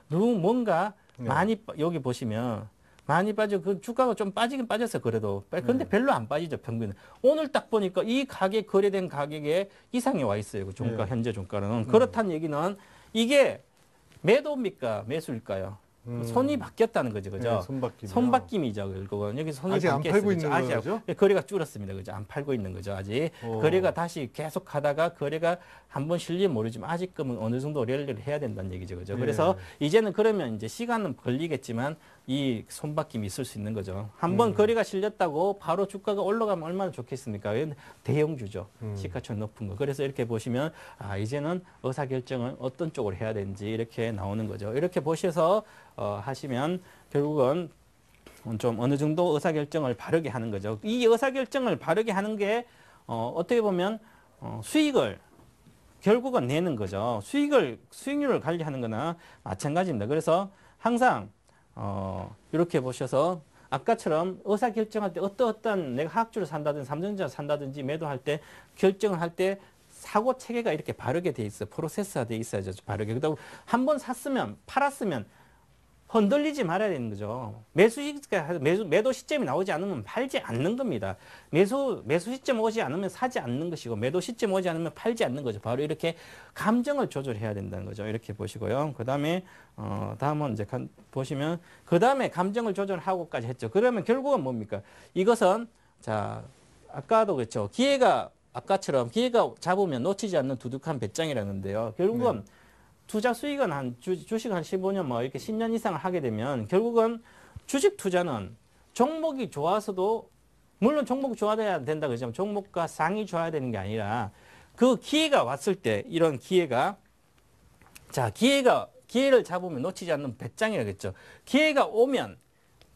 뭔가 네. 많이 여기 보시면 많이 빠져 그 주가가 좀 빠지긴 빠졌어요. 그래도 근데 네. 별로 안 빠지죠. 평균은. 오늘 딱 보니까 이 가격 거래된 가격에 이상이 와 있어요. 그 종가 네. 현재 종가는. 그렇다는 얘기는 이게 매도입니까? 매수일까요? 손이 바뀌었다는 거죠. 그죠? 네, 손바뀜이요. 손바뀜이죠. 결국은. 여기서 손이 아직 안 바뀌었어요. 팔고 그죠? 있는 아직 거죠? 거래가 줄었습니다. 그죠? 안 팔고 있는 거죠. 아직. 거래가 다시 계속 하다가 거래가 한번 실리면 모르지만 아직은 어느 정도 랠리를 해야 된다는 얘기죠. 그죠? 네. 그래서 이제는 그러면 이제 시간은 걸리겠지만 이 손바뀜이 있을 수 있는 거죠. 한번 거래가 실렸다고 바로 주가가 올라가면 얼마나 좋겠습니까? 이건 대형주죠. 시가총액 높은 거. 그래서 이렇게 보시면 이제는 의사결정을 어떤 쪽으로 해야 되는지 이렇게 나오는 거죠. 이렇게 보셔서 하시면 결국은 좀 어느 정도 의사결정을 바르게 하는 거죠. 이 의사결정을 바르게 하는 게 어떻게 보면 수익을 결국은 내는 거죠. 수익률을 관리하는 거나 마찬가지입니다. 그래서 항상 이렇게 보셔서 아까처럼 의사결정할 때 어떤 내가 화학주를 산다든지 삼성전자 산다든지 매도할 때 결정을 할 때 사고 체계가 이렇게 바르게 돼 있어요. 프로세스가 돼 있어야죠. 바르게. 그다음 한번 샀으면 팔았으면 흔들리지 말아야 되는 거죠. 매도 시점이 나오지 않으면 팔지 않는 겁니다. 매수 시점 오지 않으면 사지 않는 것이고 매도 시점 오지 않으면 팔지 않는 거죠. 바로 이렇게 감정을 조절해야 된다는 거죠. 이렇게 보시고요. 그다음에 다음은 이제 보시면 그다음에 감정을 조절하고까지 했죠. 그러면 결국은 뭡니까? 이것은 자, 아까도 그렇죠. 기회가 아까처럼 기회가 잡으면 놓치지 않는 두둑한 배짱이라는데요. 결국은 투자 수익은 주식 한 15년 뭐 이렇게 10년 이상을 하게 되면 결국은 주식 투자는 종목이 좋아서도 물론 종목 좋아야 된다 그러지만 종목과 상이 좋아야 되는 게 아니라 그 기회가 왔을 때 이런 기회가 기회를 잡으면 놓치지 않는 배짱이라겠죠. 기회가 오면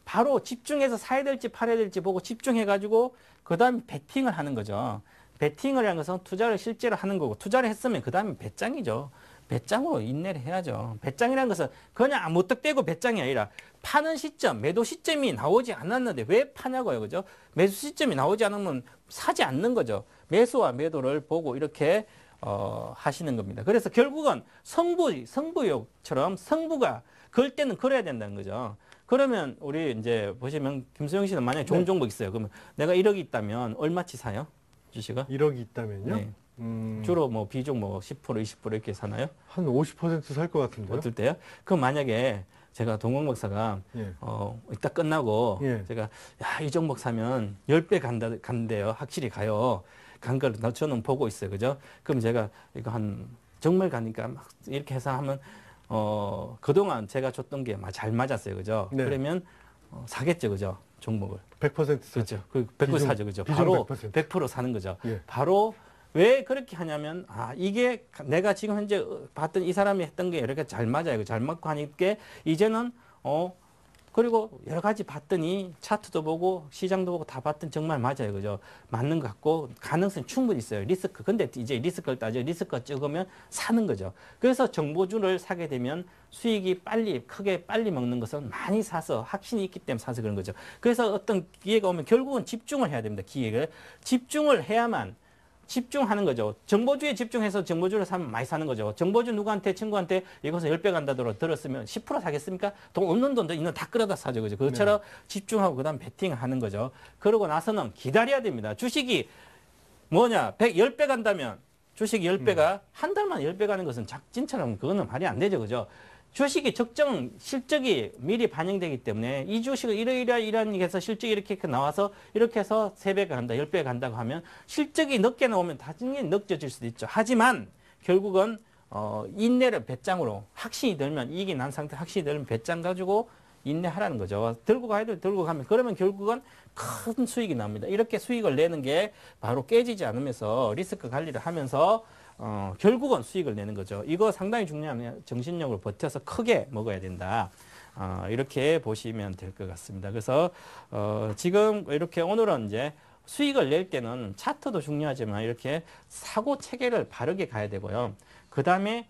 바로 집중해서 사야 될지 팔아야 될지 보고 집중해가지고 그 다음에 베팅을 하는 거죠. 베팅을 하는 것은 투자를 실제로 하는 거고 투자를 했으면 그 다음에 배짱이죠. 배짱으로 인내를 해야죠. 배짱이라는 것은 그냥 무턱대고 배짱이 아니라 파는 시점, 매도 시점이 나오지 않았는데 왜 파냐고요. 그죠? 매수 시점이 나오지 않으면 사지 않는 거죠. 매수와 매도를 보고 이렇게 하시는 겁니다. 그래서 결국은 승부욕처럼 승부가 걸 때는 걸어야 된다는 거죠. 그러면 우리 이제 보시면 김수영 씨는 만약에 좋은 종목 있어요. 그러면 내가 1억이 있다면 얼마치 사요? 주식은? 1억이 있다면요? 네. 주로 뭐 비중 뭐 10%, 20% 이렇게 사나요? 한 50% 살 것 같은데요? 어떨 때요? 그럼 만약에 제가 동광 박사가 예. 이따 끝나고 예. 제가 이 종목 사면 10배 간대요. 확실히 가요. 간 걸 저는 보고 있어요. 그죠? 그럼 제가 이거 정말 가니까 막 이렇게 해서 하면 그동안 제가 줬던 게 잘 맞았어요. 그죠? 네. 그러면 사겠죠. 그죠? 종목을. 100% 그렇죠. 그 100% 사죠. 그죠? 비중 바로 100%. 100% 사는 거죠. 예. 바로 왜 그렇게 하냐면 이게 내가 지금 현재 봤던 이 사람이 했던 게 이렇게 잘 맞아요. 잘 맞고 하니까 이제는 그리고 여러 가지 봤더니 차트도 보고 시장도 보고 다 봤더니 정말 맞아요. 그죠? 맞는 것 같고 가능성이 충분히 있어요. 리스크. 근데 이제 리스크를 리스크가 적으면 사는 거죠. 그래서 정보주를 사게 되면 수익이 크게 빨리 먹는 것은 많이 사서 확신이 있기 때문에 사서 그런 거죠. 그래서 어떤 기회가 오면 결국은 집중을 해야 됩니다. 기회를. 집중을 해야만 집중하는 거죠. 정보주에 집중해서 정보주를 사면 많이 사는 거죠. 정보주 누구한테 친구한테 이것은 10배 간다더러 들었으면 10% 사겠습니까? 돈 없는 돈도 있는 다 끌어다 사죠. 그죠? 그것처럼 집중하고 그다음 베팅을 하는 거죠. 그러고 나서는 기다려야 됩니다. 주식이 10배 간다면 주식이 10배가 한 달만 10배 가는 것은 작진처럼 그거는 말이 안 되죠. 그죠? 주식이 적정 실적이 미리 반영되기 때문에 이 주식을 이러이러한 해서 실적이 이렇게 나와서 이렇게 해서 3배가 간다, 10배가 간다고 하면 실적이 늦게 나오면 당연히 늦어질 수도 있죠. 하지만 결국은 인내를 배짱으로 확신이 들면 이익이 난 상태 확신이 들면 배짱 가지고 인내하라는 거죠. 들고 가야 돼, 들고 가면 그러면 결국은 큰 수익이 납니다. 이렇게 수익을 내는 게 바로 깨지지 않으면서 리스크 관리를 하면서 결국은 수익을 내는 거죠. 이거 상당히 중요한 정신력을 버텨서 크게 먹어야 된다. 이렇게 보시면 될 것 같습니다. 그래서 지금 이렇게 오늘은 이제 수익을 낼 때는 차트도 중요하지만 이렇게 사고 체계를 바르게 가야 되고요. 그 다음에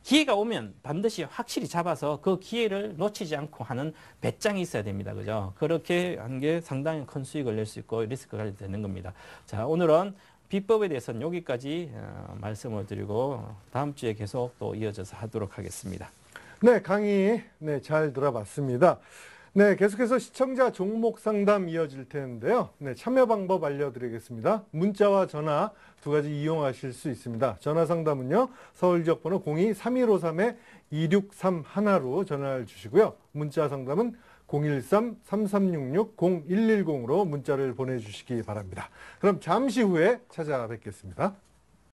기회가 오면 반드시 확실히 잡아서 그 기회를 놓치지 않고 하는 배짱이 있어야 됩니다. 그죠? 그렇게 하는 게 상당히 큰 수익을 낼 수 있고 리스크 관리 되는 겁니다. 자, 오늘은 비법에 대해서는 여기까지 말씀을 드리고 다음 주에 계속 또 이어져서 하도록 하겠습니다. 네, 강의 잘 들어봤습니다. 네, 계속해서 시청자 종목 상담 이어질 텐데요. 네, 참여 방법 알려드리겠습니다. 문자와 전화 두 가지 이용하실 수 있습니다. 전화 상담은요, 서울 지역 번호 02-3253-2631로 전화를 주시고요. 문자 상담은 013-3366-0110으로 문자를 보내주시기 바랍니다. 그럼 잠시 후에 찾아뵙겠습니다.